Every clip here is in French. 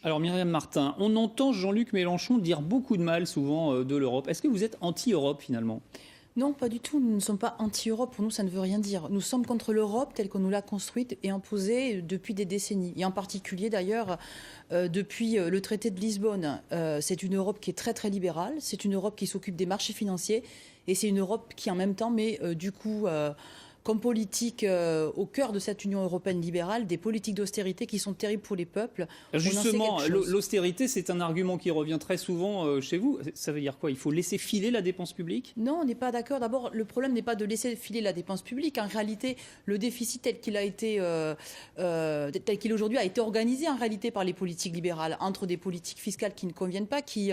Alors Myriam Martin, on entend Jean-Luc Mélenchon dire beaucoup de mal souvent de l'Europe. Est-ce que vous êtes anti-Europe finalement ? Non, pas du tout. Nous ne sommes pas anti-Europe. Pour nous, ça ne veut rien dire. Nous sommes contre l'Europe telle qu'on nous l'a construite et imposée depuis des décennies. Et en particulier, d'ailleurs, depuis le traité de Lisbonne. C'est une Europe qui est très, très libérale. C'est une Europe qui s'occupe des marchés financiers. Et c'est une Europe qui, en même temps, met du coup comme politique au cœur de cette Union européenne libérale des politiques d'austérité qui sont terribles pour les peuples. Justement, l'austérité, c'est un argument qui revient très souvent chez vous. Ça veut dire quoi ? Il faut laisser filer la dépense publique ? Non, on n'est pas d'accord. D'abord, le problème n'est pas de laisser filer la dépense publique. En réalité, le déficit tel qu'il a été, tel qu'il aujourd'hui a été organisé en réalité par les politiques libérales, entre des politiques fiscales qui ne conviennent pas, qui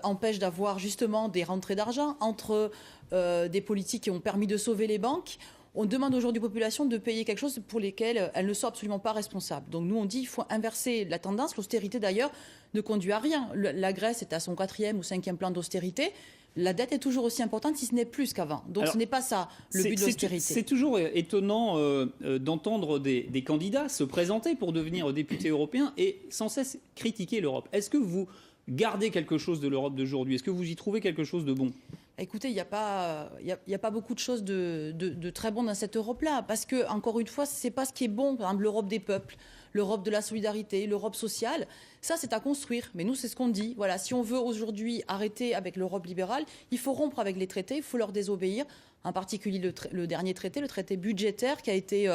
empêchent d'avoir justement des rentrées d'argent, entre des politiques qui ont permis de sauver les banques. On demande aujourd'hui aux populations de payer quelque chose pour lesquelles elles ne sont absolument pas responsables. Donc nous, on dit qu'il faut inverser la tendance. L'austérité, d'ailleurs, ne conduit à rien. La Grèce est à son 4e ou 5e plan d'austérité. La dette est toujours aussi importante, si ce n'est plus qu'avant. Donc ce n'est pas ça le but de l'austérité. C'est toujours étonnant d'entendre des candidats se présenter pour devenir députés européens et sans cesse critiquer l'Europe. Est-ce que vous gardez quelque chose de l'Europe d'aujourd'hui ? Est-ce que vous y trouvez quelque chose de bon ? Écoutez, il n'y a pas beaucoup de choses de très bon dans cette Europe-là, parce que, encore une fois, ce n'est pas ce qui est bon. Par exemple, l'Europe des peuples, l'Europe de la solidarité, l'Europe sociale, ça, c'est à construire. Mais nous, c'est ce qu'on dit. Voilà, si on veut aujourd'hui arrêter avec l'Europe libérale, il faut rompre avec les traités, il faut leur désobéir. En particulier le dernier traité, le traité budgétaire qui a été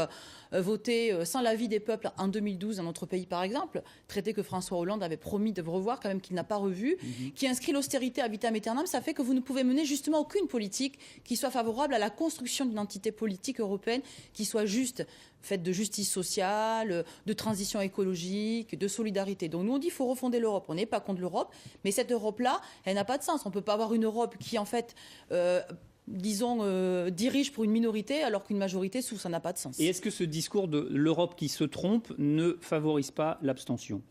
voté sans l'avis des peuples en 2012 dans notre pays, par exemple. Traité que François Hollande avait promis de revoir, quand même qu'il n'a pas revu, qui inscrit l'austérité à vitam aeternam. Ça fait que vous ne pouvez mener justement aucune politique qui soit favorable à la construction d'une entité politique européenne qui soit juste, faite de justice sociale, de transition écologique, de solidarité. Donc nous, on dit qu'il faut refonder l'Europe. On n'est pas contre l'Europe, mais cette Europe-là, elle n'a pas de sens. On ne peut pas avoir une Europe qui, en fait... dirige pour une minorité alors qu'une majorité souffre, ça n'a pas de sens. Et est-ce que ce discours de l'Europe qui se trompe ne favorise pas l'abstention ?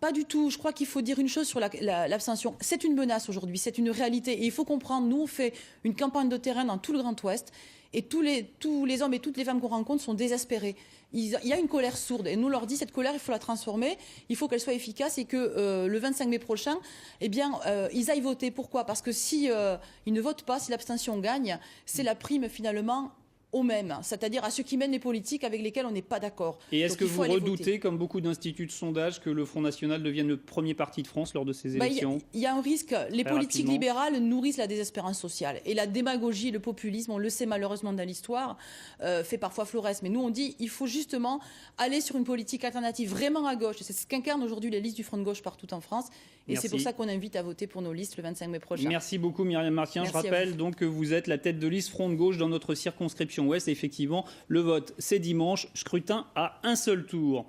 Pas du tout. Je crois qu'il faut dire une chose sur l'abstention. C'est une menace aujourd'hui, c'est une réalité. Et il faut comprendre, nous, on fait une campagne de terrain dans tout le Grand Ouest. Et tous les hommes et toutes les femmes qu'on rencontre sont désespérés. Il y a une colère sourde. Et nous leur dit, cette colère, il faut la transformer. Il faut qu'elle soit efficace et que le 25 mai prochain, eh bien, ils aillent voter. Pourquoi ? Parce que si ils ne votent pas, si l'abstention gagne, c'est la prime, finalement, aux mêmes, c'est-à-dire à ceux qui mènent les politiques avec lesquels on n'est pas d'accord. Et est-ce que vous redoutez, comme beaucoup d'instituts de sondage, que le Front National devienne le premier parti de France lors de ces élections ? Il y a un risque. Les politiques libérales nourrissent la désespérance sociale. Et la démagogie, le populisme, on le sait malheureusement dans l'histoire, fait parfois florès. Mais nous, on dit qu'il faut justement aller sur une politique alternative vraiment à gauche. C'est ce qu'incarnent aujourd'hui les listes du Front de gauche partout en France. Et c'est pour ça qu'on invite à voter pour nos listes le 25 mai prochain. Merci beaucoup Myriam Martin. Je rappelle donc que vous êtes la tête de liste Front de gauche dans notre circonscription Ouest. Et effectivement, le vote, c'est dimanche. Scrutin à un seul tour.